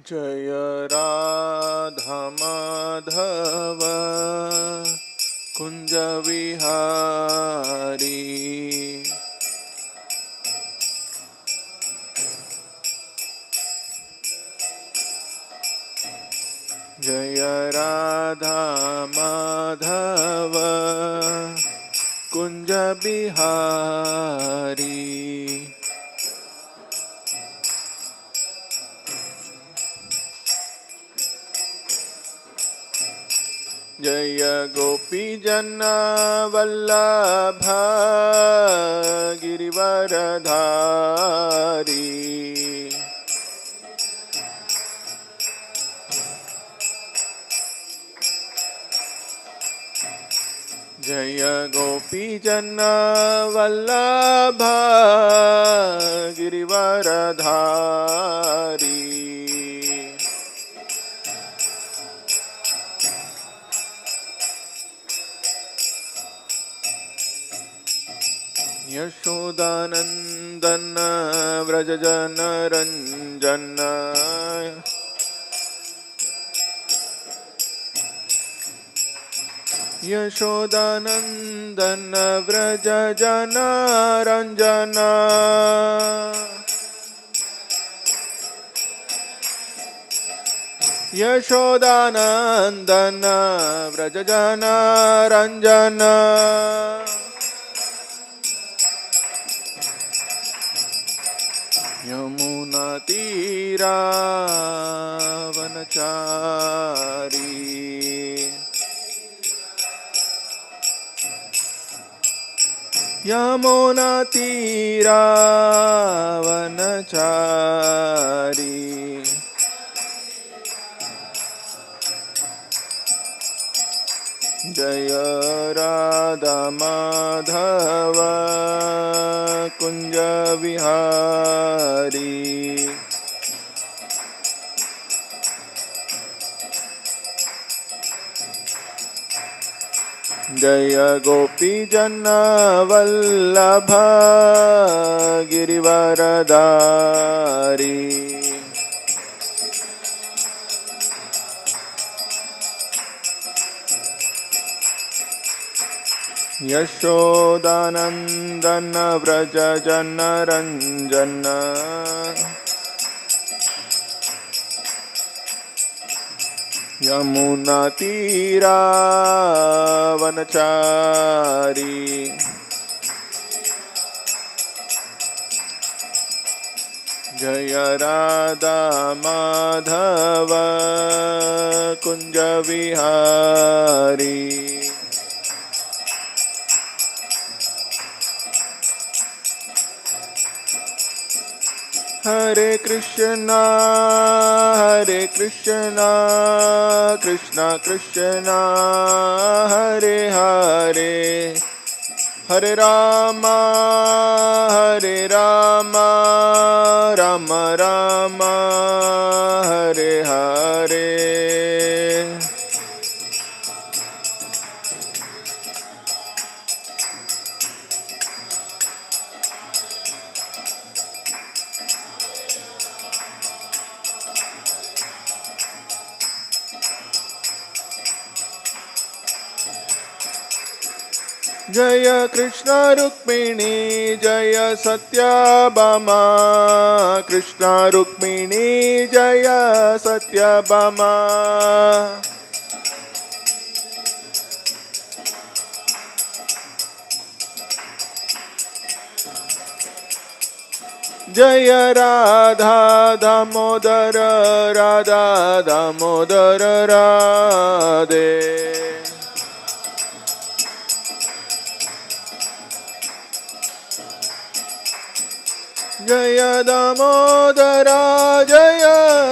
जय राधा माधव कुंज विहारी जय राधा माधव कुंज बिहारी जय गोपी जन वल्लभ गिरिवरधारी जय गोपी जन वल्लभ गिरिवरधारी यशोदानंदन व्रज जन रंजन यशोदानंदन व्रज जन रंजन यशोदानंदन व्रज जन रंजन यमुना तीरा वनचारी यमुना तीरा वनचारी जय राधा माधव कुंज विहारी जय गोपी जन वल्लभ गिरिवरधारी यशोदानंदन व्रज जन रंजन यमुना तीरा वनचारी जय राधा माधव कुंज विहारी हरे कृष्णा कृष्णा कृष्णा हरे हरे हरे राम राम राम हरे हरे जय कृष्ण रुक्मिणी जय सत्यभामा कृष्ण रुक्मिणी जय सत्यभामा जय राधा दामोदर राधा दामोदर राधे जय दामोदरा जय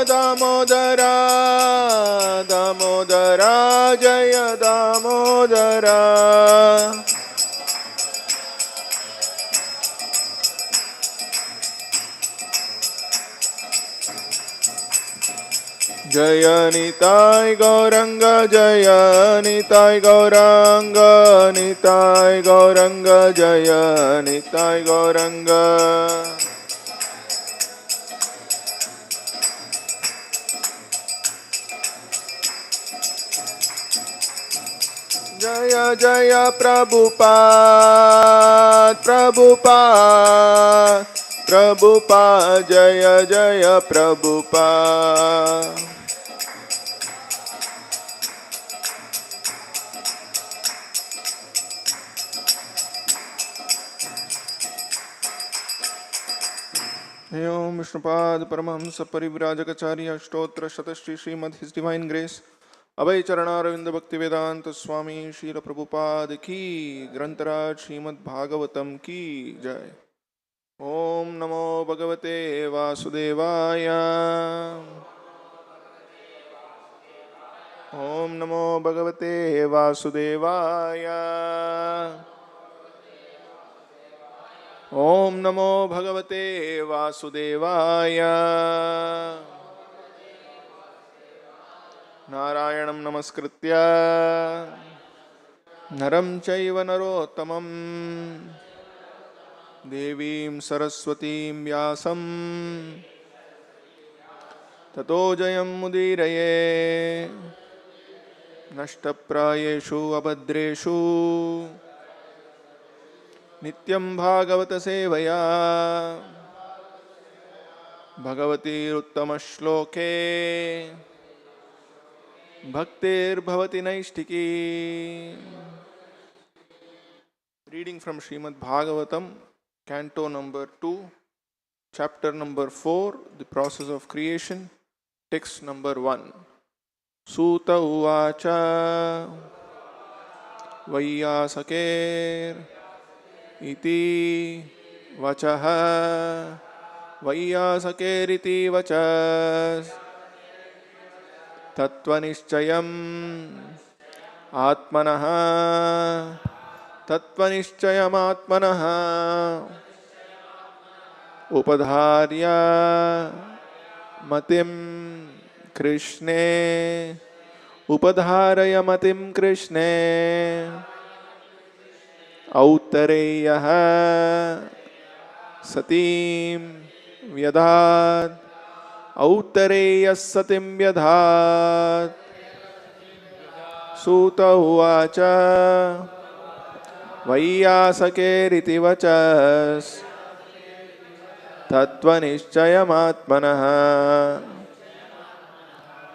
दामोदरा दामोदरा जय दामोदरा जय निताय गौरंग जय निताय गौरंग निताय गौरंग जय Nitai Gaurang Jaya Jaya Prabhupada, Prabhupada, Prabhupada, Jaya Jaya Prabhupada. Om Vishnupad Paramahamsa Parivrajakacarya Stotra Shatashri Srimad His Divine Grace Abhay Charanaravindra Bhakti Vedanta Swami Srila Prabhupada Ki Grantaraj Srimad Bhagavatam Ki Jai. Om Namo Bhagavate Vasudevaya. Om Namo Bhagavate Vasudevaya. Om Namo Bhagavate Vasudevaya. Narayanam Namaskritya Naram Chaiva Narottamam Devim Saraswatim Vyasam Tato Jayam Mudiraye Nashtaprayeshu Abhadreshu Nityam Bhagavata Sevaya Bhagavati Uttama Shloke Bhaktir Bhavati Naishtiki. Reading from Srimad Bhagavatam, Canto number 2, Chapter number 4, The Process of Creation, Text number 1. Suta Uvacha Vayyasaker Iti Vachaha Vayyasaker Iti Vachas Tattvanischayam Atmanaha Tattvanischayam Atmanaha Upadharya Matim Krishne Upadharaya Matim Krishne Autareyaha Satim Vyadhat Autareya Satim Vyadhat Suta Uvacha Vayyasakeriti Vachas Tattvanischayamaatmanaha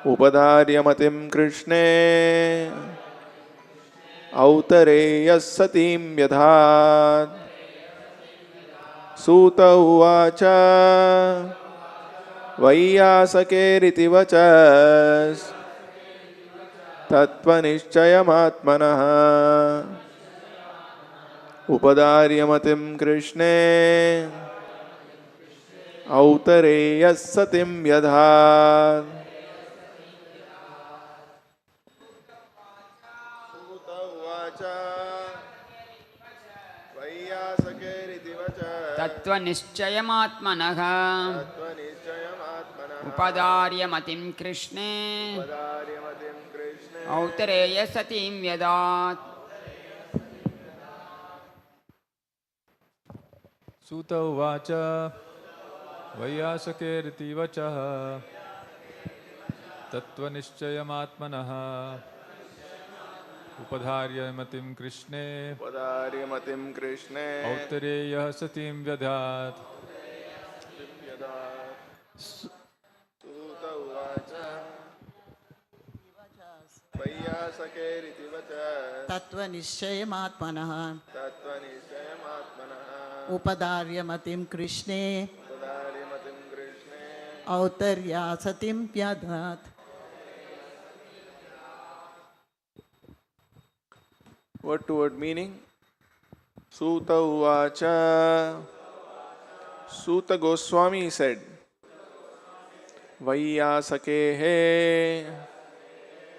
Upadharyamatim Krishne Autareyas Satim Vyadhat Suta Uvacha Vayyasakeriti Vachas Tattvanischayamaatmanaha Upadharyamatim Krishne Autareyas Satim Vyadhat Suta Uvacha Vayyasakeriti Vachas Tattvanischayamaatmanah Tattvanischayamaatmanaha Upadharyamatim Krishne Upadharyamatim Krishne Autareya Satim Vyadhat. Suta Uvacha Vayyasakeriti Vachaha Tattvanischayamaatmanaha Upadharyamatim Krishne Upadharyamatim Krishne Autareya Satim Vyadhat Suta Uvacha Vayyasakeriti Vachas Tattvanischayamaatmanaha Tattvanischayamaatmanaha Upadharyamatim Krishne Upadharyamatim Krishne Autarya Satim Vyadhat. Word to word meaning. Suta Uvacha. Suta Goswami said, Vayyasakehe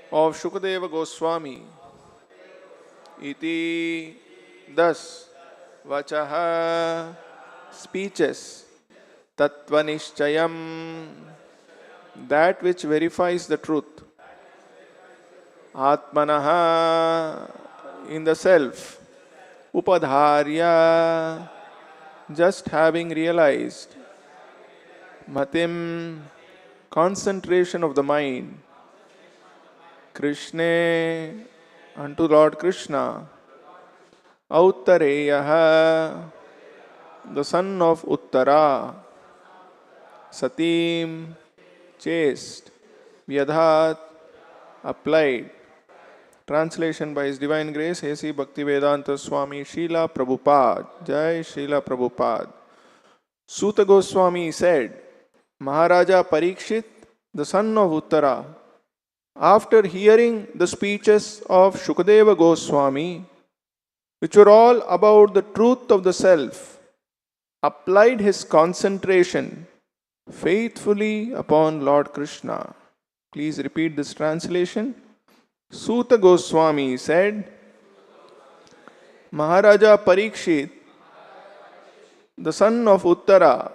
of Shukadeva Goswami. Iti thus Vachaha speeches. Tattvanischayam that which verifies the truth. Atmanaha in the self. Upadharya just having realized. Matim concentration of the mind. Krishna, unto Lord Krishna, Auttareyaha, the son of Uttara, Satim, chaste, Vyadhat, applied. Translation by His Divine Grace, A.C. Bhaktivedanta Swami Srila Prabhupada. Jai Srila Prabhupada. Suta Goswami said, Maharaja Parikshit, the son of Uttara, after hearing the speeches of Shukadeva Goswami, which were all about the truth of the self, applied his concentration faithfully upon Lord Krishna. Please repeat this translation. Suta Goswami said, Maharaja Parikshit, the son of Uttara,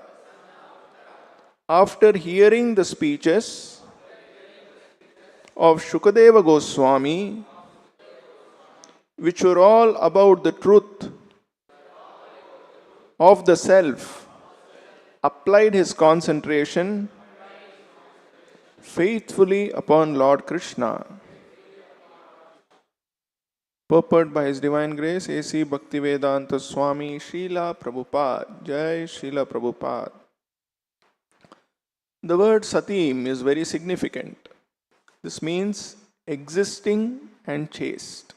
after hearing the speeches of Shukadeva Goswami, which were all about the truth of the self, applied his concentration faithfully upon Lord Krishna. Purport by His Divine Grace, A.C. Bhaktivedanta Swami Srila Prabhupada. Jai Srila Prabhupada. The word Satim is very significant. This means existing and chaste.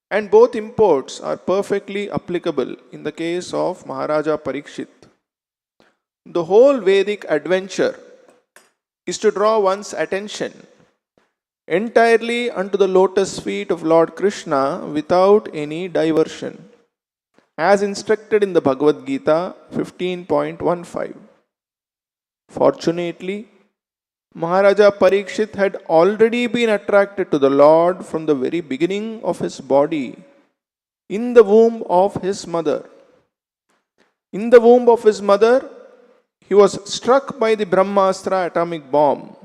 And both imports are perfectly applicable in the case of Maharaja Parikshit. The whole Vedic adventure is to draw one's attention entirely unto the lotus feet of Lord Krishna without any diversion, as instructed in the Bhagavad Gita 15.15. Fortunately, Maharaja Parikshit had already been attracted to the Lord from the very beginning of his body, in the womb of his mother. In the womb of his mother, he was struck by the Brahmastra atomic bomb,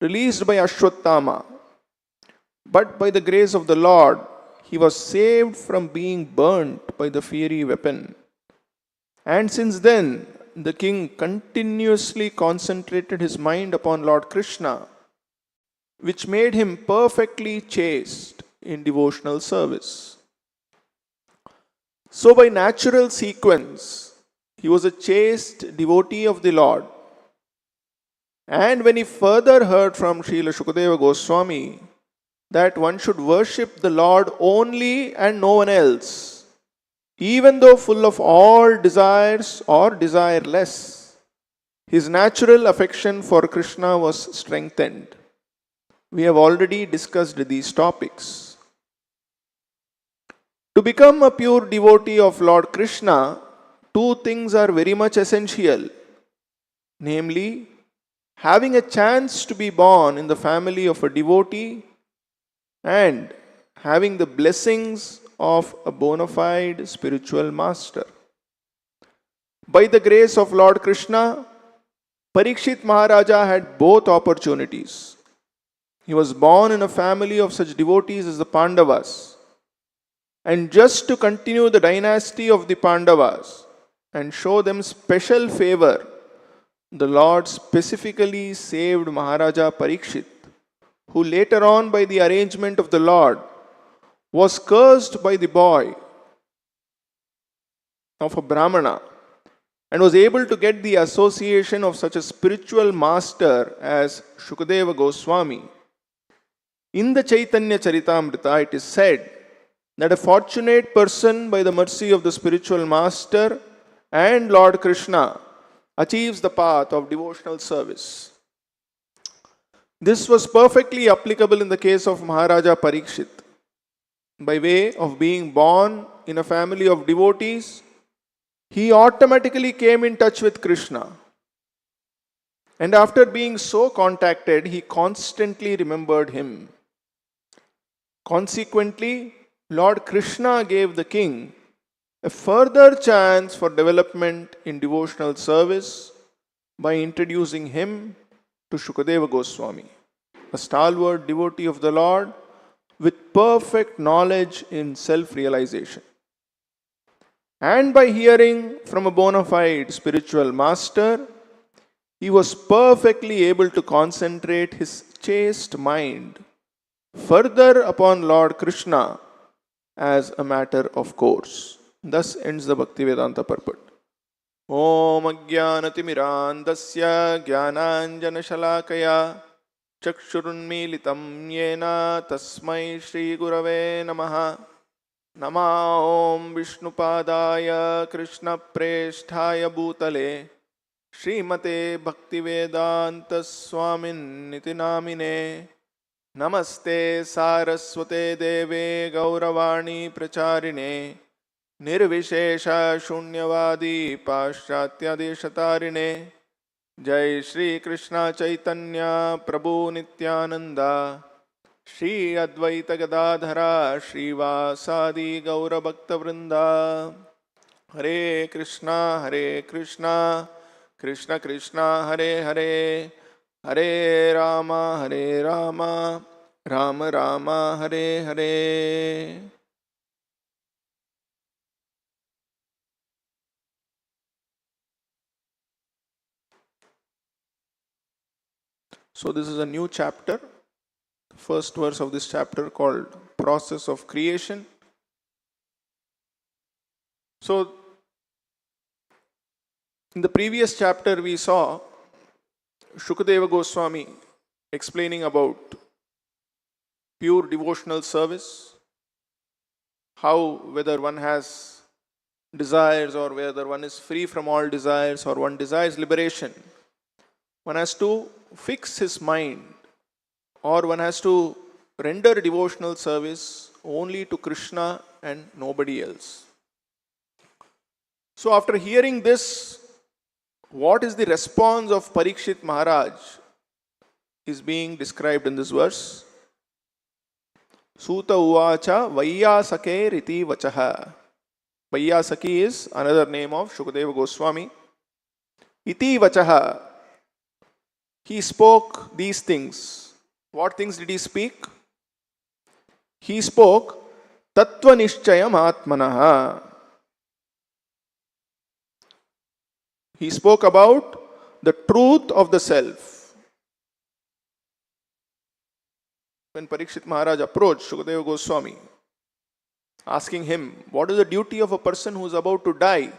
released by Ashwatthama. But by the grace of the Lord, he was saved from being burnt by the fiery weapon. And since then, the king continuously concentrated his mind upon Lord Krishna, which made him perfectly chaste in devotional service. So by natural sequence, he was a chaste devotee of the Lord. And when he further heard from Srila Shukadeva Goswami that one should worship the Lord only and no one else, even though full of all desires or desireless, his natural affection for Krishna was strengthened. We have already discussed these topics. To become a pure devotee of Lord Krishna, two things are very much essential, namely, having a chance to be born in the family of a devotee and having the blessings of a bona fide spiritual master. By the grace of Lord Krishna, Parikshit Maharaja had both opportunities. He was born in a family of such devotees as the Pandavas. And just to continue the dynasty of the Pandavas and show them special favor, the Lord specifically saved Maharaja Parikshit, who later on, by the arrangement of the Lord, was cursed by the boy of a Brahmana and was able to get the association of such a spiritual master as Shukadeva Goswami. In the Chaitanya Charitamrita, it is said that a fortunate person, by the mercy of the spiritual master and Lord Krishna, achieves the path of devotional service. This was perfectly applicable in the case of Maharaja Parikshit. By way of being born in a family of devotees, he automatically came in touch with Krishna. And after being so contacted, he constantly remembered him. Consequently, Lord Krishna gave the king a further chance for development in devotional service by introducing him to Shukadeva Goswami, a stalwart devotee of the Lord with perfect knowledge in self-realization. And by hearing from a bona fide spiritual master, he was perfectly able to concentrate his chaste mind further upon Lord Krishna as a matter of course. Thus ends the Bhaktivedanta purport. Om Ajnanatimirandasya Jnananjanashalakaya Chakshurunmilitam Yena Tasmai Shri Gurave Namaha. Nama Om Vishnupadaya Krishna Presthaya Bhutale Srimate Bhaktivedanta Swamin Niti Namine. Namaste Saraswate Deve Gauravani Pracharine Nirvishesha Shunyavadi Paschatya Jai Shri Krishna Chaitanya Prabhu Nityananda Shri Advaita Gadadhara Shri Vasadi Gaura Bhakta Vrinda Hare Krishna Krishna Krishna Hare Hare Hare Rama Rama Rama Hare Hare. So this is a new chapter, first verse of this chapter called Process of Creation. So in the previous chapter we saw Shukadeva Goswami explaining about pure devotional service, how whether one has desires or whether one is free from all desires or one desires liberation, one has to fix his mind or one has to render devotional service only to Krishna and nobody else. So after hearing this, what is the response of Parikshit Maharaj is being described in this verse. Suta uvacha Vaiyasake riti vachaha. Vaiyasaki is another name of Shukadeva Goswami. Iti vachaha. He spoke these things. What things did he speak? He spoke Tattva Nishchayam Atmanaha. He spoke about the truth of the self. When Parikshit Maharaj approached Shukadeva Goswami, asking him, what is the duty of a person who is about to die?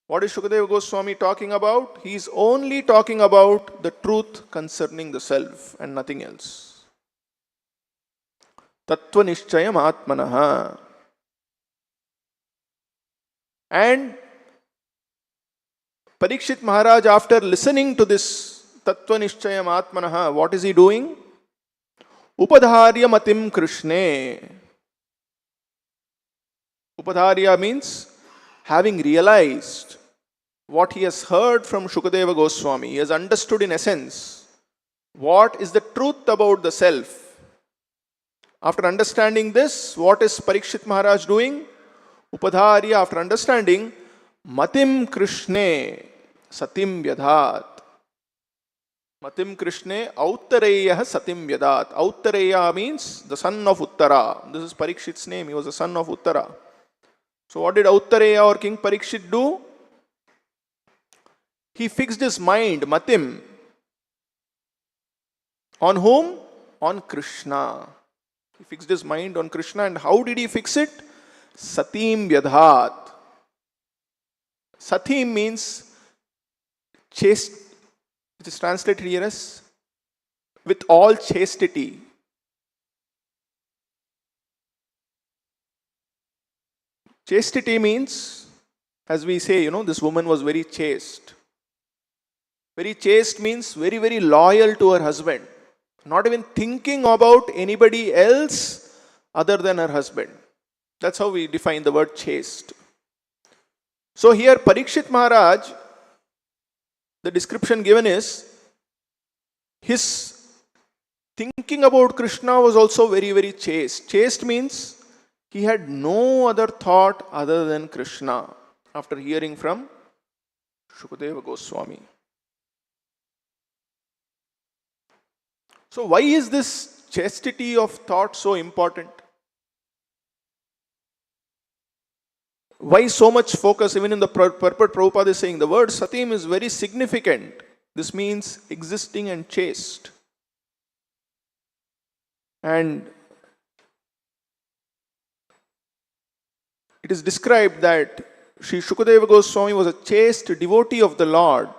What is Shukadeva Goswami talking about? He is only talking about the truth concerning the self and nothing else. Tattva Nishchayam Atmanaha. And Parikshit Maharaj, after listening to this Tattva Nishchayam Atmanaha, what is he doing? Upadharya Matim Krishne. Upadharya means having realized what he has heard from Shukadeva Goswami. He has understood in essence what is the truth about the self. After understanding this, what is Parikshit Maharaj doing? Upadharya, after understanding, Matim Krishne Satim Vyadhat. Matim Krishne Auttareya Satim Vyadhat. Auttareya means the son of Uttara. This is Parikshit's name. He was the son of Uttara. So what did Auttareya or King Parikshit do? He fixed his mind, Matim. On whom? On Krishna. He fixed his mind on Krishna. And how did he fix it? Satim Vyadhat. Satim means chaste. It is translated here as with all chastity. Chastity means, as we say, this woman was very chaste. Very chaste means very, very loyal to her husband. Not even thinking about anybody else other than her husband. That's how we define the word chaste. So here Parikshit Maharaj, the description given is, his thinking about Krishna was also very, very chaste. Chaste means he had no other thought other than Krishna after hearing from Shukadeva Goswami. So why is this chastity of thought so important? Why so much focus? Even in the purport, Prabhupada is saying the word Satim is very significant. This means existing and chaste. And it is described that Sri Shukadeva Goswami was a chaste devotee of the Lord.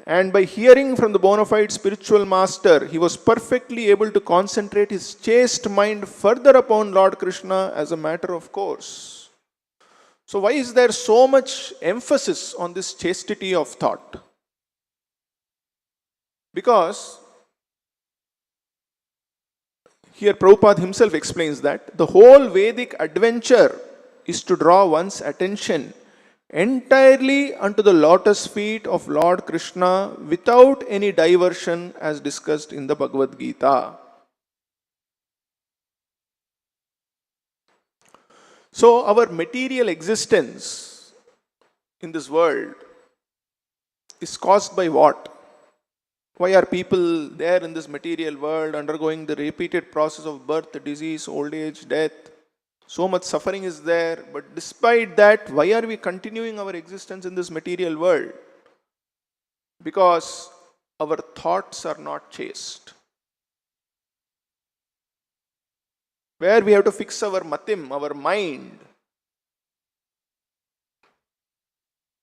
And by hearing from the bona fide spiritual master, he was perfectly able to concentrate his chaste mind further upon Lord Krishna as a matter of course. So why is there so much emphasis on this chastity of thought? Because here Prabhupada himself explains that the whole Vedic adventure is to draw one's attention entirely unto the lotus feet of Lord Krishna without any diversion, as discussed in the Bhagavad Gita. So our material existence in this world is caused by what? Why are people there in this material world undergoing the repeated process of birth, disease, old age, death? So much suffering is there, but despite that, why are we continuing our existence in this material world? Because our thoughts are not chaste. Where we have to fix our matim, our mind.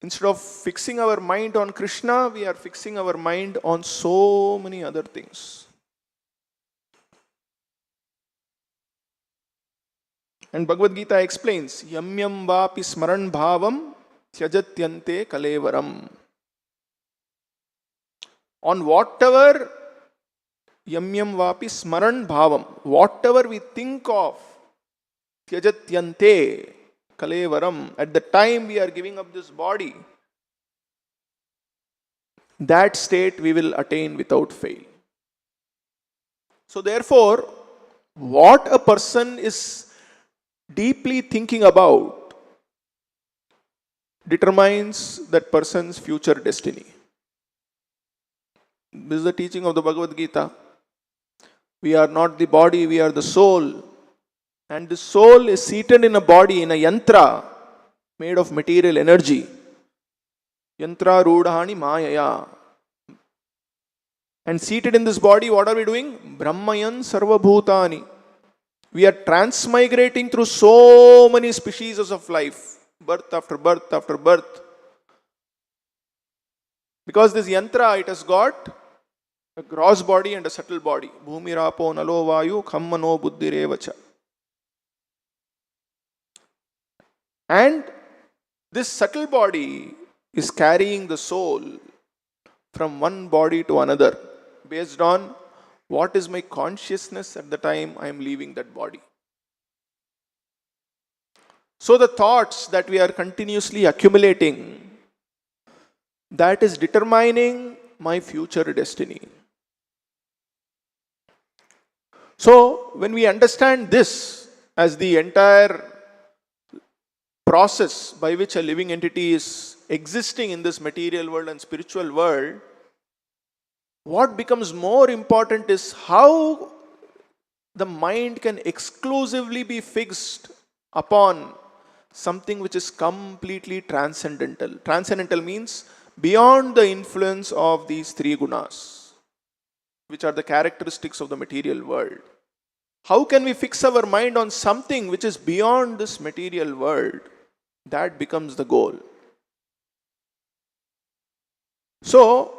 Instead of fixing our mind on Krishna, we are fixing our mind on so many other things. And Bhagavad Gita explains, Yamyam vapi smaran bhavam tyajatyante kalevaram. On whatever Yamyam vapi smaran bhavam, whatever we think of, tyajatyante kalevaram, at the time we are giving up this body, that state we will attain without fail. So therefore, what a person is deeply thinking about determines that person's future destiny. This is the teaching of the Bhagavad Gita. We are not the body, we are the soul. And the soul is seated in a body, in a yantra made of material energy. Yantra rudhani mayaya. And seated in this body, what are we doing? Brahmayan sarvabhutani. We are transmigrating through so many species of life, birth after birth after birth. Because this yantra, it has got a gross body and a subtle body. Bhumi rapo nalo vayu khammano buddhirevacha. And this subtle body is carrying the soul from one body to another based on what is my consciousness at the time I am leaving that body. So the thoughts that we are continuously accumulating, that is determining my future destiny. So when we understand this as the entire process by which a living entity is existing in this material world and spiritual world, what becomes more important is how the mind can exclusively be fixed upon something which is completely transcendental. Transcendental means beyond the influence of these three gunas, which are the characteristics of the material world. How can we fix our mind on something which is beyond this material world? That becomes the goal. So,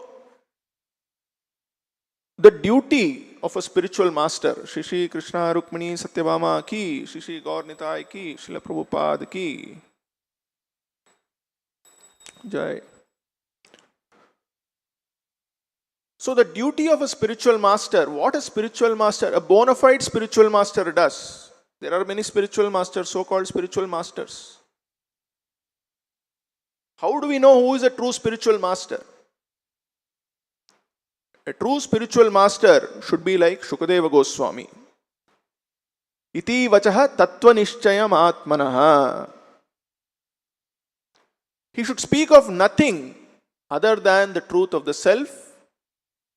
the duty of a spiritual master, Shri Krishna Rukmini Satyabhama ki, Shri Gaur Nitai ki, Srila Prabhupada ki. Jai. So the duty of a spiritual master, what a spiritual master, a bona fide spiritual master does. There are many spiritual masters, so-called spiritual masters. How do we know who is a true spiritual master? A true spiritual master should be like Shukadeva Goswami. Iti vachaha tattva nishchayam atmanaha. He should speak of nothing other than the truth of the self,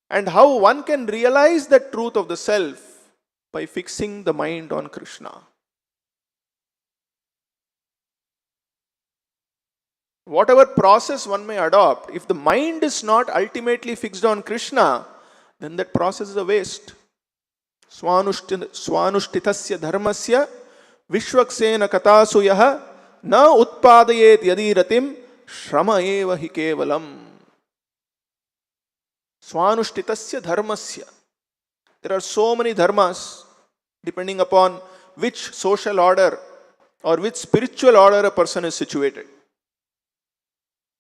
and how one can realize the truth of the self by fixing the mind on Krishna. Whatever process one may adopt, if the mind is not ultimately fixed on Krishna, then that process is a waste. स्वानुष्ठितस्य धर्मस्य विश्वक्सेन कथासु यः न उत्पादयेत् यदि रतिम श्रम एव हि केवलम. Swanushtitasya dharmasya. There are so many dharmas depending upon which social order or which spiritual order a person is situated.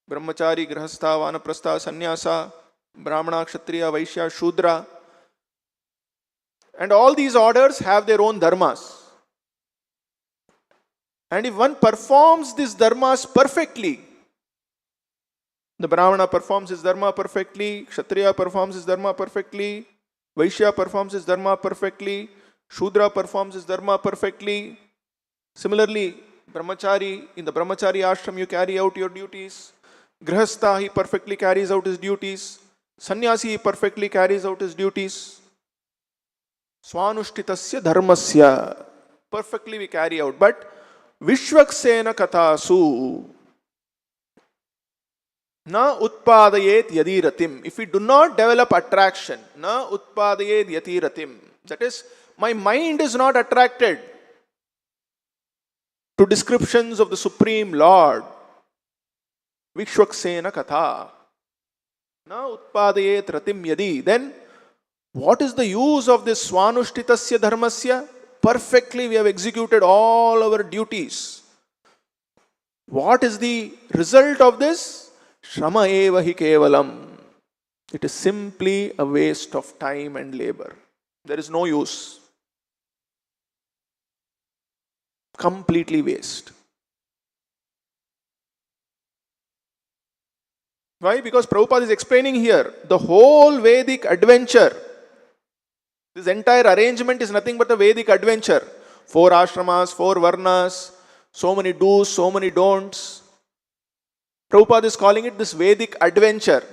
Brahmachari, Grihastha, Vanaprastha, Sannyasa, Brahmana, Kshatriya, Vaishya, Shudra. And all these orders have their own dharmas. And if one performs these dharmas perfectly, the Brahmana performs his dharma perfectly, Kshatriya performs his dharma perfectly, Vaishya performs his dharma perfectly, Shudra performs his dharma perfectly. Similarly, Brahmachari, in the Brahmachari ashram you carry out your duties. Grihastha, he perfectly carries out his duties. Sannyasi, he perfectly carries out his duties. Swanushtitasya dharmasya. Perfectly we carry out. But Vishwaksena kathasu na utpadayet yadi ratim. If we do not develop attraction, na utpadayet yadi ratim. That is, my mind is not attracted to descriptions of the Supreme Lord. Vishwaksena katha. Na utpadayet ratim yadi. Then, what is the use of this swanushtitasya dharmasya? Perfectly we have executed all our duties. What is the result of this? Shrama eva hi kevalam. It is simply a waste of time and labor. There is no use. Completely waste. Why? Because Prabhupada is explaining here the whole Vedic adventure. This entire arrangement is nothing but a Vedic adventure. 4 ashramas, 4 varnas, so many do's, so many don'ts. Prabhupada is calling it this Vedic adventure.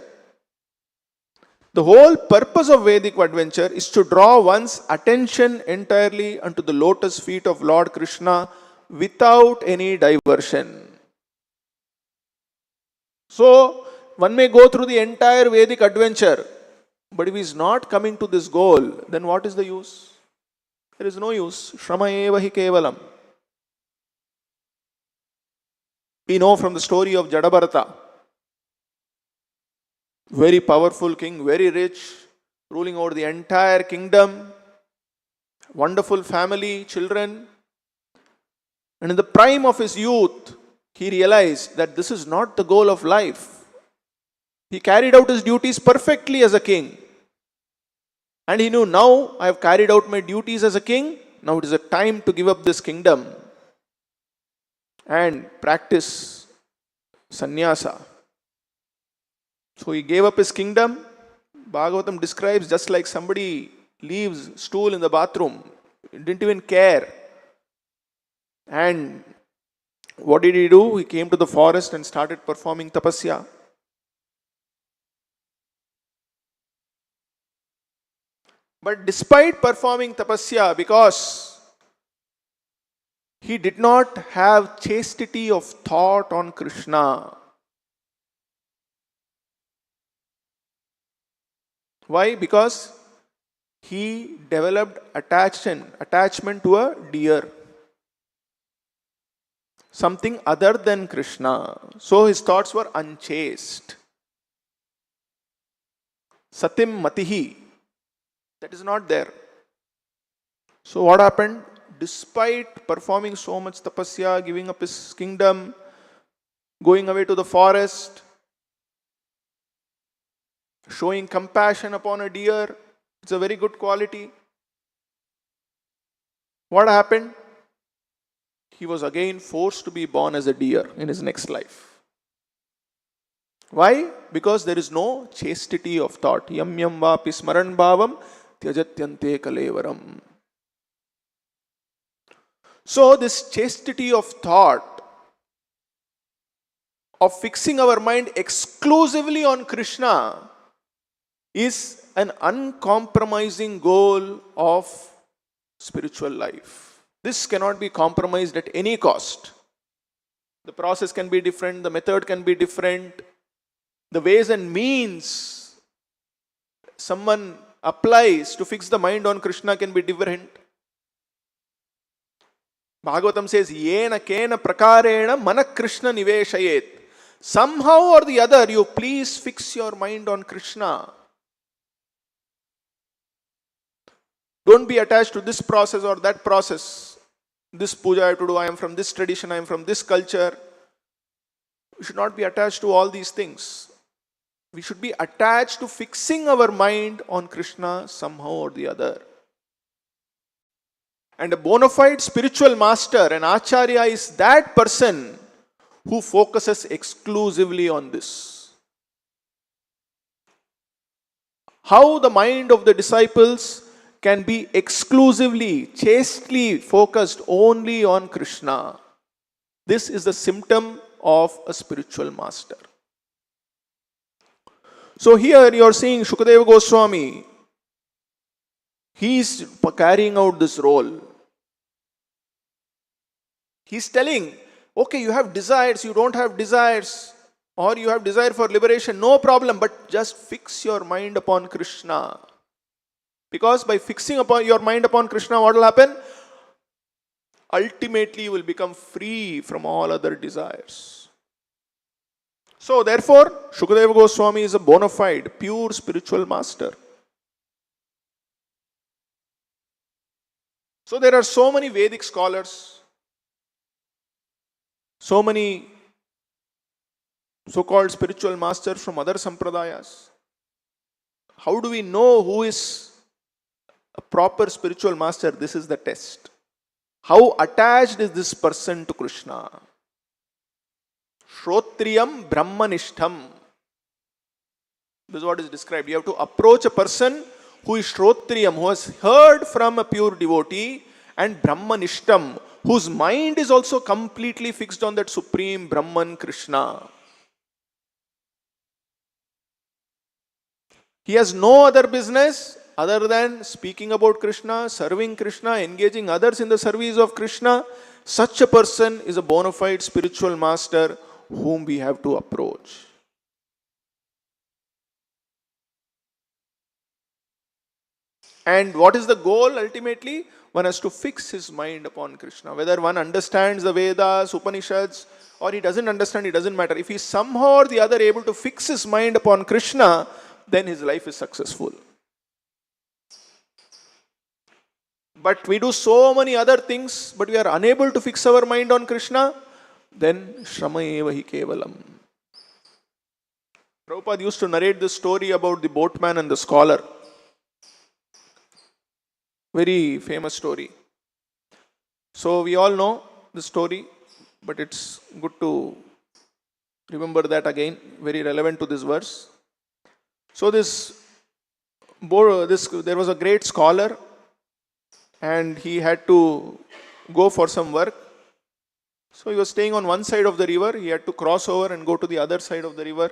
The whole purpose of Vedic adventure is to draw one's attention entirely unto the lotus feet of Lord Krishna without any diversion. So, one may go through the entire Vedic adventure, but if he is not coming to this goal, then what is the use? There is no use. Shrama eva hi kevalam. We know from the story of Jadabharata, very powerful king, very rich, ruling over the entire kingdom, wonderful family, children. And in the prime of his youth, he realized that this is not the goal of life. He carried out his duties perfectly as a king. And he knew, now I have carried out my duties as a king. Now it is a time to give up this kingdom and practice sannyasa. So he gave up his kingdom. Bhagavatam describes just like somebody leaves stool in the bathroom. He didn't even care. And what did he do? He came to the forest and started performing tapasya. But despite performing tapasya, because he did not have chastity of thought on Krishna. Why? Because he developed attachment to a deer. Something other than Krishna. So his thoughts were unchaste. Satim matihi. That is not there. So what happened? Despite performing so much tapasya, giving up his kingdom, going away to the forest, showing compassion upon a deer, it's a very good quality. What happened? He was again forced to be born as a deer in his next life. Why? Because there is no chastity of thought. Yam yam vapi smaran bhavam tyajatyante kalevaram. So this chastity of thought, of fixing our mind exclusively on Krishna, is an uncompromising goal of spiritual life. This cannot be compromised at any cost. The process can be different, the method can be different, the ways and means someone applies to fix the mind on Krishna can be different. Bhagavatam says, Yena kena prakarena mana Krishna niveshayet. Somehow or the other, you please fix your mind on Krishna. Don't be attached to this process or that process. This puja I have to do, I am from this tradition, I am from this culture. We should not be attached to all these things. We should be attached to fixing our mind on Krishna somehow or the other. And a bona fide spiritual master, an acharya, is that person who focuses exclusively on this. How the mind of the disciples can be exclusively, chastely focused only on Krishna. This is the symptom of a spiritual master. So here you are seeing Shukadeva Goswami. He is carrying out this role. He is telling, okay, you have desires, you don't have desires, or you have desire for liberation, no problem, but just fix your mind upon Krishna. Because by fixing upon your mind upon Krishna, what will happen? Ultimately, you will become free from all other desires. So therefore, Shukadeva Goswami is a bona fide, pure spiritual master. So there are so many Vedic scholars, so many so-called spiritual masters from other sampradayas. How do we know who is a proper spiritual master? This is the test. How attached is this person to Krishna? Shrotriyam Brahmanishtham. This is what is described. You have to approach a person who is Shrotriyam, who has heard from a pure devotee, and Brahmanishtham, whose mind is also completely fixed on that supreme Brahman Krishna. He has no other business other than speaking about Krishna, serving Krishna, engaging others in the service of Krishna. Such a person is a bona fide spiritual master whom we have to approach. And what is the goal ultimately? One has to fix his mind upon Krishna. Whether one understands the Vedas, Upanishads, or he doesn't understand, it doesn't matter. If he is somehow or the other able to fix his mind upon Krishna, then his life is successful. But we do so many other things, but we are unable to fix our mind on Krishna, then Shrama eva hi kevalam. Prabhupada used to narrate this story about the boatman and the scholar. Very famous story. So we all know the story, but it's good to remember that again, very relevant to this verse. So there was a great scholar, and he had to go for some work. So he was staying on one side of the river. He had to cross over and go to the other side of the river.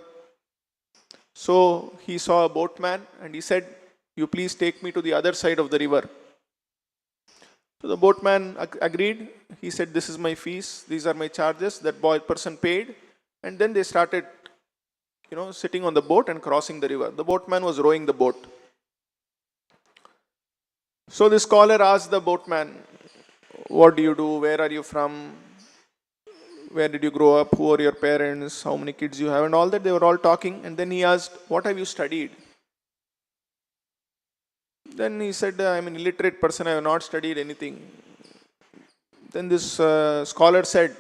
So he saw a boatman and he said, "You please take me to the other side of the river." So the boatman agreed. He said, "This is my fees. These are my charges." That person paid. And then they started, sitting on the boat and crossing the river. The boatman was rowing the boat. So the scholar asked the boatman, "What do you do? Where are you from? Where did you grow up? Who are your parents? How many kids you have?" And all that. They were all talking. And then he asked, "What have you studied?" Then he said, "I'm an illiterate person. I have not studied anything." Then this scholar said,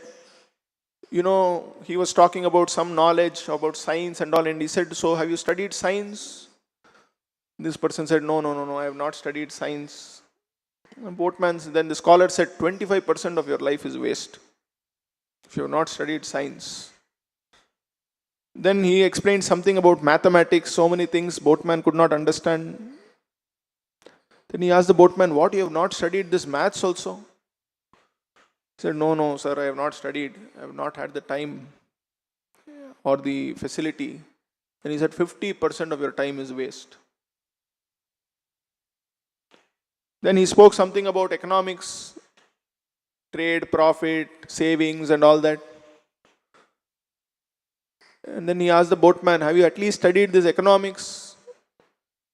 he was talking about some knowledge about science and all. And he said, "So have you studied science?" This person said, No, I have not studied science." Then the scholar said, 25% of your life is waste if you have not studied science. Then he explained something about mathematics, so many things boatman could not understand. Then he asked the boatman, "What, you have not studied this maths also?" He said, No, sir, I have not studied. I have not had the time or the facility. Then he said, 50% of your time is waste. Then he spoke something about economics, trade, profit, savings and all that. And then he asked the boatman, "Have you at least studied this economics?"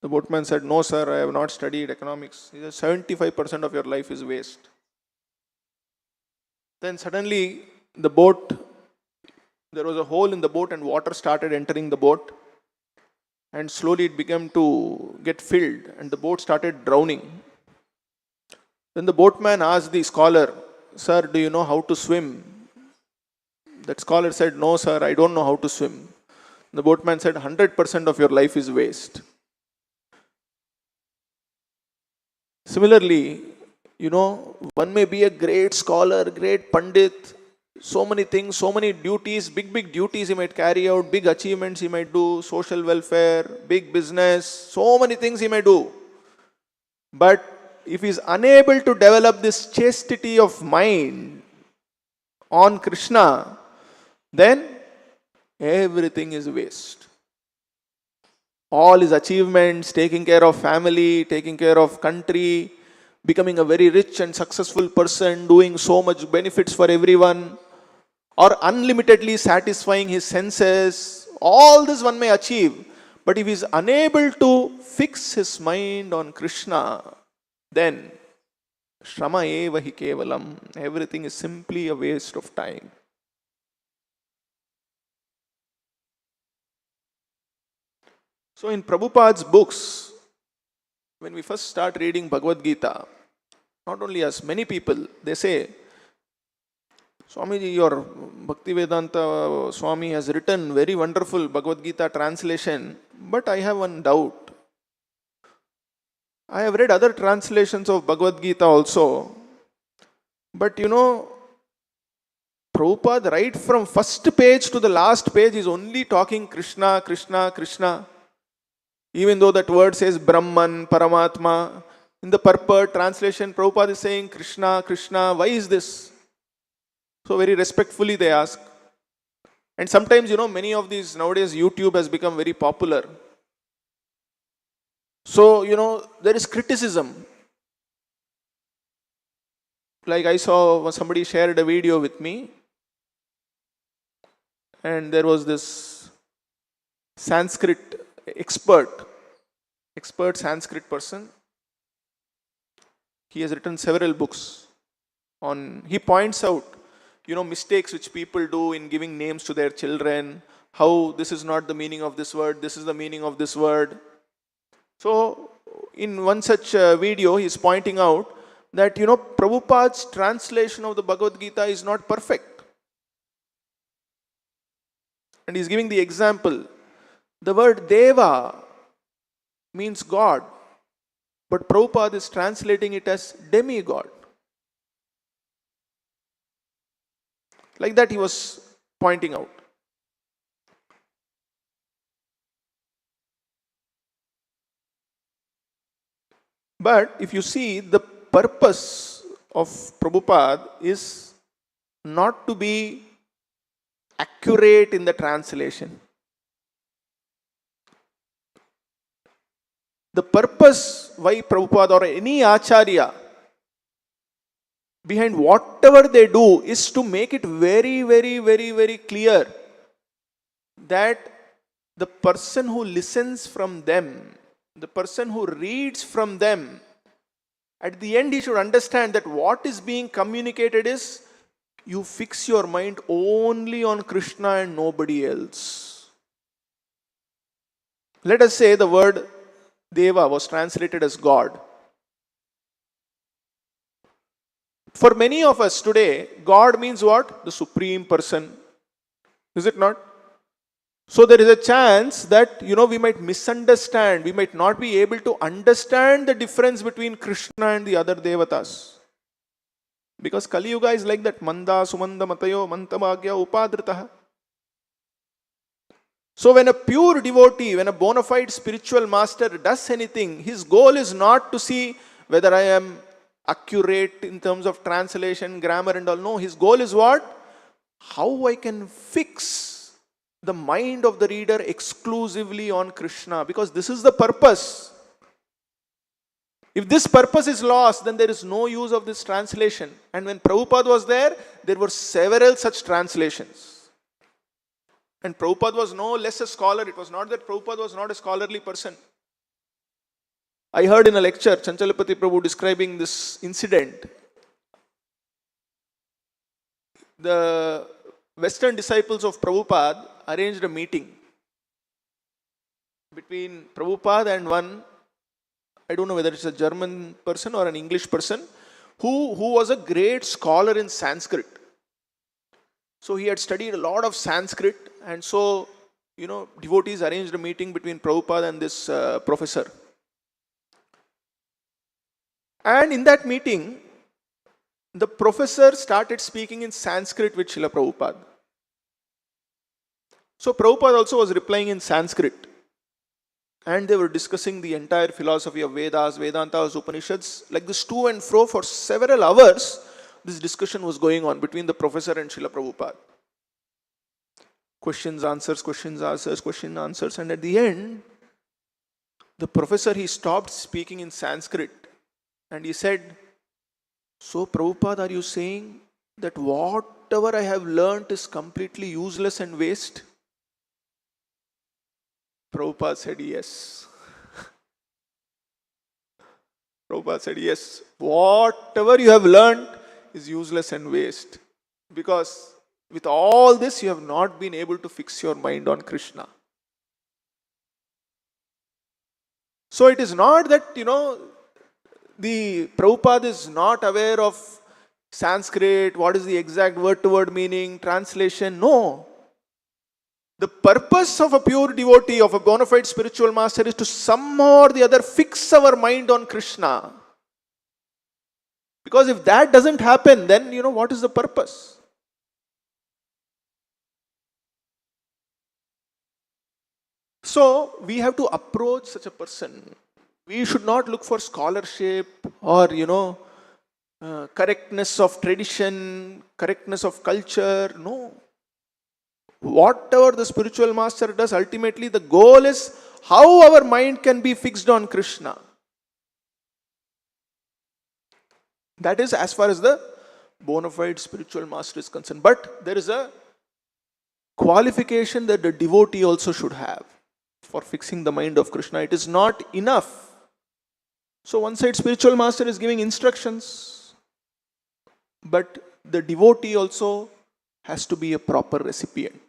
The boatman said, "No, sir, I have not studied economics." He said, "75% of your life is waste." Then suddenly, the boat, there was a hole in the boat, and water started entering the boat. And slowly it began to get filled, and the boat started drowning. Then the boatman asked the scholar, "Sir, do you know how to swim?" That scholar said, "No, sir, I don't know how to swim." The boatman said, "100% of your life is waste." Similarly, one may be a great scholar, great pandit, so many things, so many duties, big duties he might carry out, big achievements he might do, social welfare, big business, so many things he may do. But if he is unable to develop this chastity of mind on Krishna, then everything is waste. All his achievements, taking care of family, taking care of country, becoming a very rich and successful person, doing so much benefits for everyone, or unlimitedly satisfying his senses, all this one may achieve. But if he is unable to fix his mind on Krishna, then Shrama eva hi kevalam, everything is simply a waste of time. So in Prabhupada's books, when we first start reading Bhagavad Gita, not only us, many people, they say, "Swamiji, your Bhaktivedanta Swami has written very wonderful Bhagavad Gita translation, but I have one doubt. I have read other translations of Bhagavad Gita also, but Prabhupada right from first page to the last page is only talking Krishna, Krishna, Krishna. Even though that word says Brahman, Paramatma, in the purport translation, Prabhupada is saying Krishna, Krishna. Why is this?" So very respectfully they ask. And sometimes, many of these nowadays, YouTube has become very popular. So, there is criticism. Like I saw somebody shared a video with me, and there was this Sanskrit expert Sanskrit person. He has written several books on, he points out, mistakes which people do in giving names to their children, how this is not the meaning of this word, this is the meaning of this word. So, in one such video, he is pointing out that, Prabhupada's translation of the Bhagavad Gita is not perfect. And he is giving the example. The word Deva means God, but Prabhupada is translating it as demigod. Like that he was pointing out. But if you see, the purpose of Prabhupada is not to be accurate in the translation. The purpose why Prabhupada or any Acharya, behind whatever they do, is to make it very, very, very, very clear that the person who listens from them, the person who reads from them, at the end he should understand that what is being communicated is, you fix your mind only on Krishna and nobody else. Let us say the word Deva was translated as God. For many of us today, God means what? The Supreme Person. Is it not? So there is a chance that, we might misunderstand, we might not be able to understand the difference between Krishna and the other Devatas. Because Kali Yuga is like that, Manda, Sumanda, Matayo, Mantamagya, Upadritaha. So when a pure devotee, when a bona fide spiritual master does anything, his goal is not to see whether I am accurate in terms of translation, grammar and all. No, his goal is what? How I can fix the mind of the reader exclusively on Krishna. Because this is the purpose. If this purpose is lost, then there is no use of this translation. And when Prabhupada was there were several such translations. And Prabhupada was no less a scholar. It was not that Prabhupada was not a scholarly person. I heard in a lecture, Chanchalapati Prabhu describing this incident. The Western disciples of Prabhupada arranged a meeting between Prabhupada and one, I don't know whether it's a German person or an English person, who was a great scholar in Sanskrit. So he had studied a lot of Sanskrit, and so, devotees arranged a meeting between Prabhupada and this professor. And in that meeting, the professor started speaking in Sanskrit with Srila Prabhupada. So Prabhupada also was replying in Sanskrit. And they were discussing the entire philosophy of Vedas, Vedantas, Upanishads. Like this to and fro for several hours, this discussion was going on between the professor and Srila Prabhupada. Questions, answers, questions, answers, question, answers. And at the end, the professor, he stopped speaking in Sanskrit. And he said, "So Prabhupada, are you saying that whatever I have learnt is completely useless and waste?" Prabhupada said, "Yes." Prabhupada said, "Yes, whatever you have learnt is useless and waste. Because with all this, you have not been able to fix your mind on Krishna." So it is not that, the Prabhupada is not aware of Sanskrit, what is the exact word-to-word meaning, translation. No. The purpose of a pure devotee, of a bona fide spiritual master, is to somehow or the other fix our mind on Krishna. Because if that doesn't happen, then, what is the purpose? So, we have to approach such a person. We should not look for scholarship or, correctness of tradition, correctness of culture. No. Whatever the spiritual master does, ultimately the goal is how our mind can be fixed on Krishna. That is as far as the bona fide spiritual master is concerned. But there is a qualification that the devotee also should have for fixing the mind of Krishna. It is not enough. So one side spiritual master is giving instructions, but the devotee also has to be a proper recipient.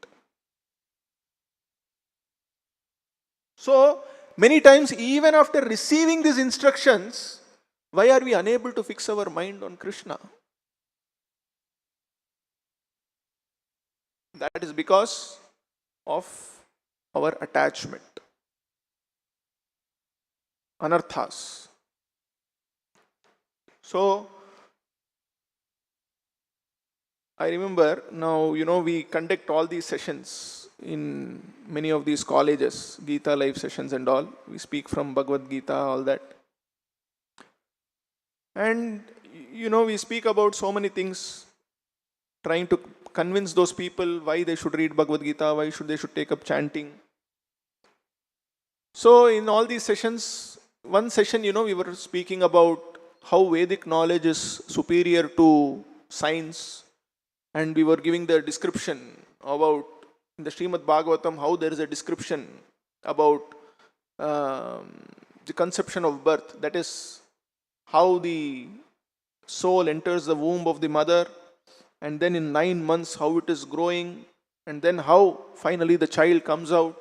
So many times, even after receiving these instructions, why are we unable to fix our mind on Krishna? That is because of our attachment. Anarthas. So, I remember now, we conduct all these sessions in many of these colleges, Gita live sessions and all. We speak from Bhagavad Gita, all that. And, we speak about so many things, trying to convince those people why they should read Bhagavad Gita, why they should take up chanting. So, in all these sessions, one session, we were speaking about how Vedic knowledge is superior to science. And we were giving the description about, in the Srimad Bhagavatam, how there is a description about the conception of birth. That is, how the soul enters the womb of the mother, and then in 9 months, how it is growing, and then how finally the child comes out.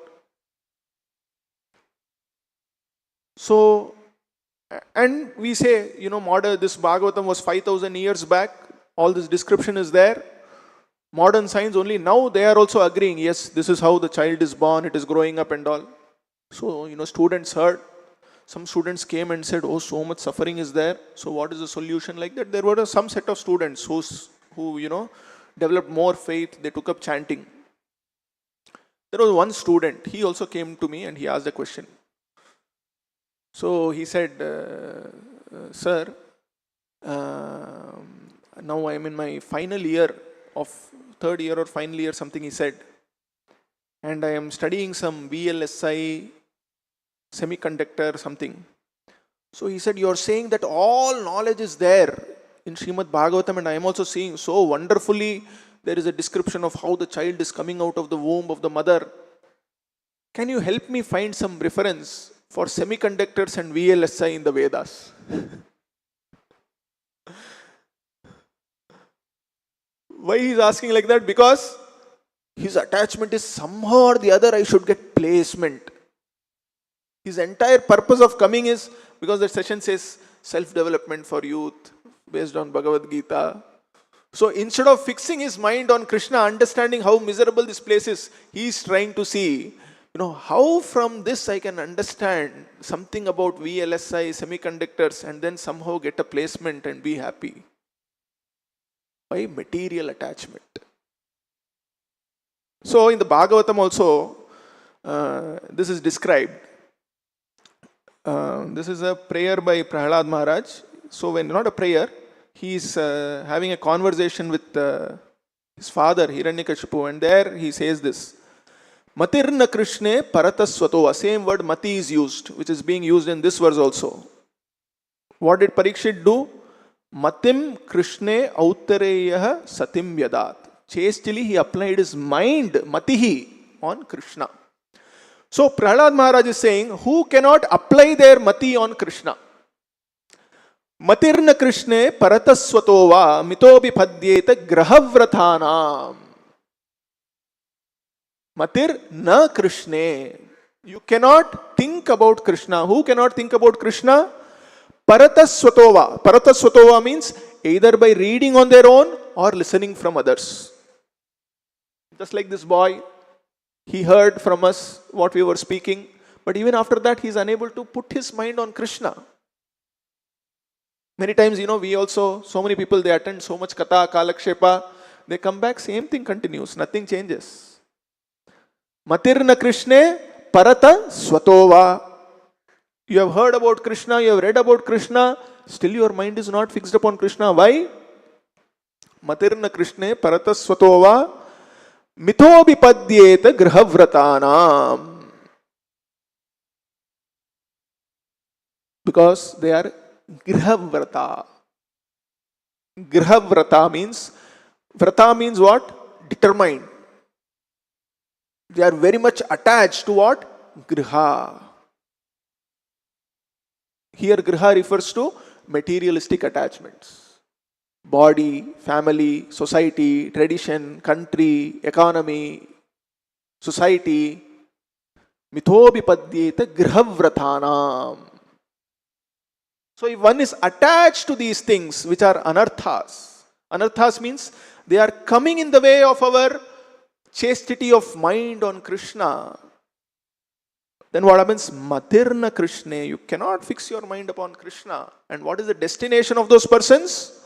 So, and we say, modern, this Bhagavatam was 5,000 years back, all this description is there. Modern science, only now they are also agreeing, yes, this is how the child is born, it is growing up and all. So, students heard, some students came and said, "Oh, so much suffering is there, so what is the solution?" Like that, there were some set of students who developed more faith, they took up chanting. There was one student, he also came to me and he asked a question. So he said, "Sir, now I am in my final year of third year or final year, something," he said, "and I am studying some VLSI, semiconductor, something." So he said, "You are saying that all knowledge is there in Srimad Bhagavatam, and I am also seeing so wonderfully there is a description of how the child is coming out of the womb of the mother. Can you help me find some reference for semiconductors and VLSI in the Vedas. Why he is asking like that? Because his attachment is somehow or the other I should get placement. His entire purpose of coming is because the session says self-development for youth based on Bhagavad Gita. So instead of fixing his mind on Krishna, understanding how miserable this place is, he is trying to see, how from this I can understand something about VLSI, semiconductors, and then somehow get a placement and be happy. By material attachment. So in the Bhagavatam also, this is described. This is a prayer by Prahlad Maharaj. So when not a prayer, he is having a conversation with his father Hiranyakashipu, and there he says this: Matirna Krishne Paratasvatova. Same word Mati is used, which is being used in this verse also. What did Parikshit do? Matim Krishne Autareya Satim Yadat. Chastely he applied his mind, Matihi, on Krishna. So Prahlad Maharaj is saying, who cannot apply their Mati on Krishna? Matirna Krishne Paratasvatova Mitobi Padyeta Grahavrathanam. Matir na Krishne. You cannot think about Krishna. Who cannot think about Krishna? Paratasvatova. Paratasvatova means either by reading on their own or listening from others. Just like this boy, he heard from us what we were speaking, but even after that he is unable to put his mind on Krishna. Many times, we also, so many people, they attend so much katha, kalakshepa, they come back, same thing continues, nothing changes. Matirna Krishne Parata Svatova. You have heard about Krishna, you have read about Krishna, still your mind is not fixed upon Krishna. Why? Matirna Krishne Parata Svatova Mithobipadyeta Grahavratanam. Because they are Grihavrata. Grihavrata means, Vrata means what? Determined. They are very much attached to what? Griha. Here Griha refers to materialistic attachments. Body, family, society, tradition, country, economy, society. Mithobipadyeta Grihavrathanam. So if one is attached to these things which are anarthas, anarthas means they are coming in the way of our chastity of mind on Krishna, then what happens? Matirna Krishna. You cannot fix your mind upon Krishna. And what is the destination of those persons?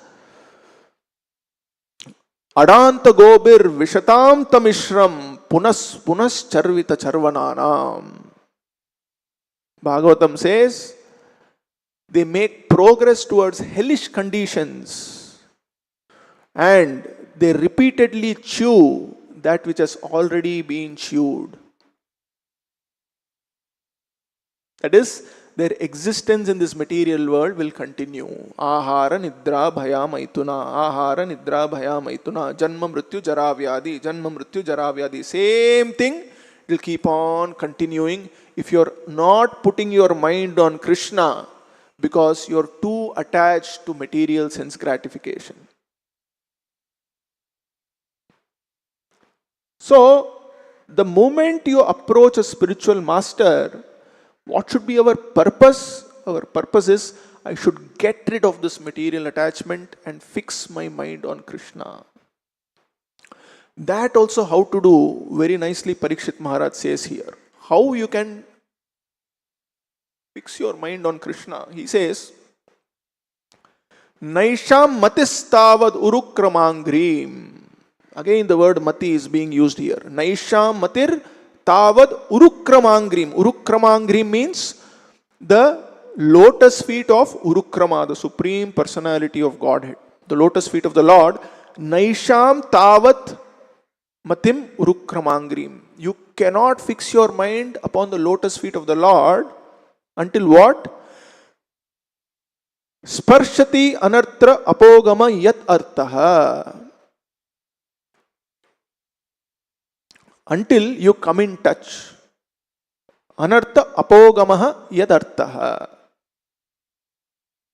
Adanta Gobir Vishatam Tamishram Punas Charvita Charvananam. Bhagavatam says, they make progress towards hellish conditions and they repeatedly chew that which has already been chewed. That is, their existence in this material world will continue. Ahara Nidra Bhaya Maituna. Ahara Nidra Bhaya Maituna. Janma Mrityu Jara Vyadi. Janma Mrityu Jara Vyadi. Same thing, it will keep on continuing if you are not putting your mind on Krishna, because you are too attached to material sense gratification. So, the moment you approach a spiritual master, what should be our purpose? Our purpose is, I should get rid of this material attachment and fix my mind on Krishna. That also how to do, very nicely Parikshit Maharaj says here. How you can fix your mind on Krishna. He says, Naisham matistavad urukramangrim. Again the word mati is being used here. Naisham matir tavad urukramangrim. Urukramangrim means the lotus feet of Urukrama, the Supreme Personality of Godhead. The lotus feet of the Lord. Naisham tavat matim urukramangrim. You cannot fix your mind upon the lotus feet of the Lord until what? Sparshati anartra apogama yat artaha. Until you come in touch. Anartha apogamaha yadartha.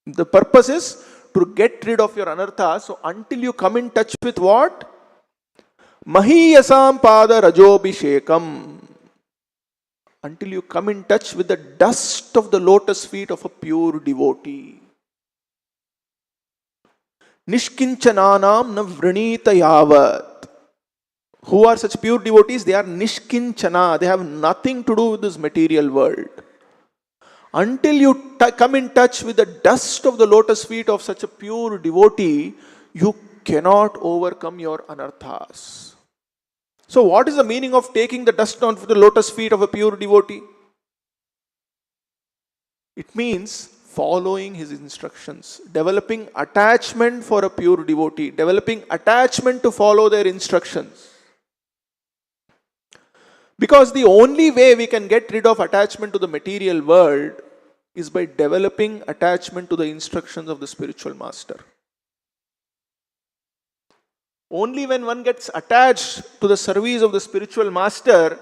The purpose is to get rid of your anartha. So until you come in touch with what? Mahiyasam pada rajobhishekam. Until you come in touch with the dust of the lotus feet of a pure devotee. Nishkinchananam na vrinita yavat. Who are such pure devotees? They are nishkinchana. They have nothing to do with this material world. Until you come in touch with the dust of the lotus feet of such a pure devotee, you cannot overcome your anarthas. So what is the meaning of taking the dust of the lotus feet of a pure devotee? It means following his instructions, developing attachment for a pure devotee, developing attachment to follow their instructions. Because the only way we can get rid of attachment to the material world is by developing attachment to the instructions of the spiritual master. Only when one gets attached to the service of the spiritual master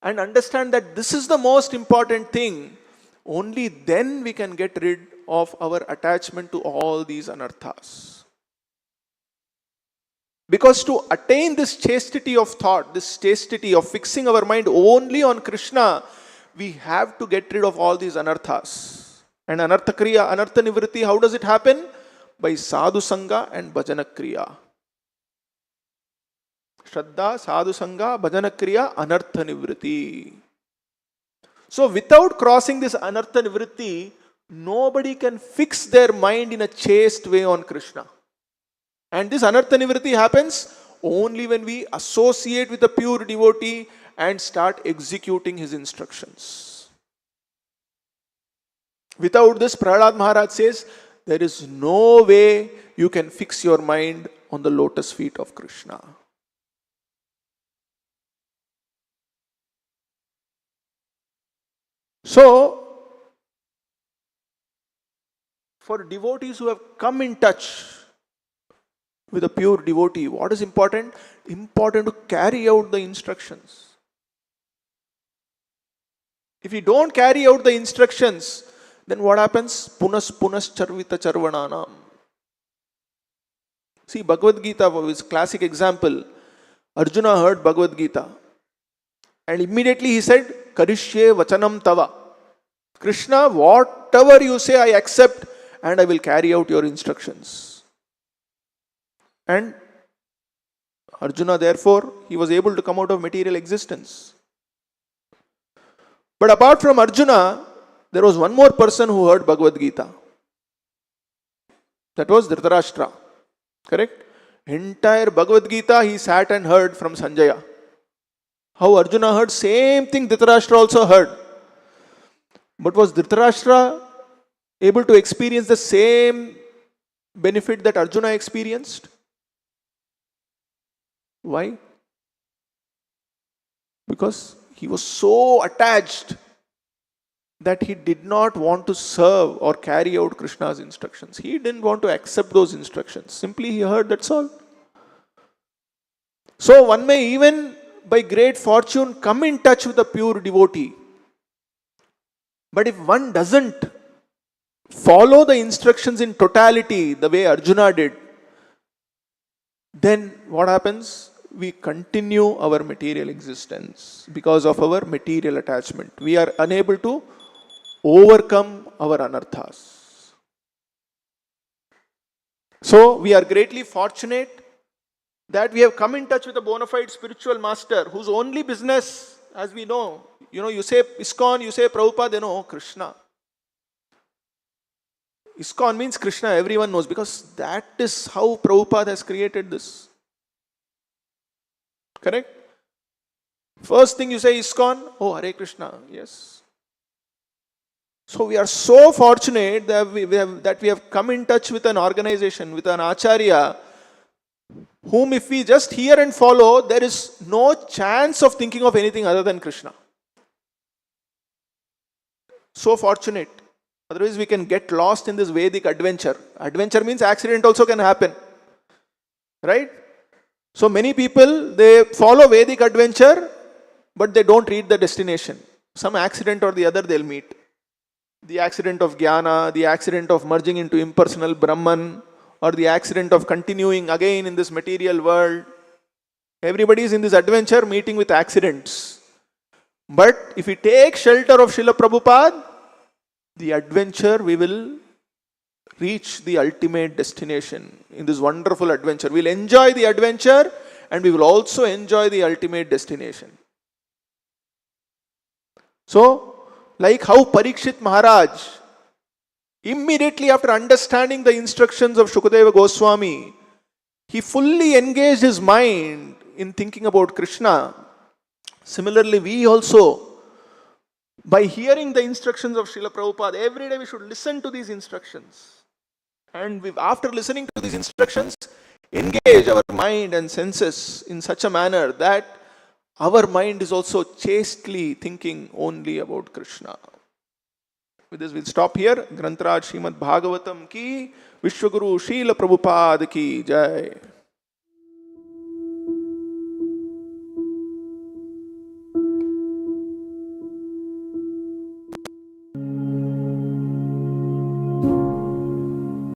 and understand that this is the most important thing, only then we can get rid of our attachment to all these anarthas. Because to attain this chastity of thought, this chastity of fixing our mind only on Krishna, we have to get rid of all these anarthas. And anartha kriya, anartha nivritti, how does it happen? By sadhu sangha and bhajana kriya. Shraddha, sadhu sangha, bhajana kriya, anartha nivritti. So without crossing this anartha nivritti, nobody can fix their mind in a chaste way on Krishna. And this anartha nivritti happens only when we associate with a pure devotee and start executing his instructions. Without this, Prahlad Maharaj says, there is no way you can fix your mind on the lotus feet of Krishna. So, for devotees who have come in touch with a pure devotee, what is important? Important to carry out the instructions. If you don't carry out the instructions, then what happens? Punas charvita charvananam. See, Bhagavad Gita is a classic example. Arjuna heard Bhagavad Gita and immediately he said, Karishye vachanam tava. Krishna, whatever you say, I accept and I will carry out your instructions. And Arjuna, therefore, he was able to come out of material existence. But apart from Arjuna, there was one more person who heard Bhagavad Gita. That was Dhritarashtra. Correct? Entire Bhagavad Gita he sat and heard from Sanjaya. How Arjuna heard, same thing Dhritarashtra also heard. But was Dhritarashtra able to experience the same benefit that Arjuna experienced? Why? Because he was so attached that he did not want to serve or carry out Krishna's instructions. He didn't want to accept those instructions. Simply he heard, that's all. So one may even by great fortune come in touch with a pure devotee. But if one doesn't follow the instructions in totality the way Arjuna did, then what happens? We continue our material existence because of our material attachment. We are unable to overcome our anarthas. So we are greatly fortunate that we have come in touch with a bona fide spiritual master whose only business, as we know, you say ISKCON, you say Prabhupada, they know Krishna. ISKCON means Krishna, everyone knows, because that is how Prabhupada has created this. Correct? First thing you say ISKCON, oh Hare Krishna, yes. So we are so fortunate that we have come in touch with an organization, with an Acharya, whom if we just hear and follow, there is no chance of thinking of anything other than Krishna. So fortunate. Otherwise we can get lost in this Vedic adventure. Adventure means accident also can happen. Right? So many people, they follow Vedic adventure, but they don't reach the destination. some accident or the other they'll meet. The accident of jnana, the accident of merging into impersonal Brahman, or the accident of continuing again in this material world. Everybody is in this adventure meeting with accidents. But if we take shelter of Srila Prabhupada, the adventure, we will reach the ultimate destination in this wonderful adventure. We'll enjoy the adventure and we will also enjoy the ultimate destination. So, like how Parikshit Maharaj, immediately after understanding the instructions of Shukadeva Goswami, he fully engaged his mind in thinking about Krishna. Similarly, we also, by hearing the instructions of Srila Prabhupada, every day we should listen to these instructions. And after listening to these instructions, engage our mind and senses in such a manner that our mind is also chastely thinking only about Krishna. With this, we'll stop here. Grantaraj Srimad Bhagavatam ki, Vishwaguru Srila Prabhupada ki jai.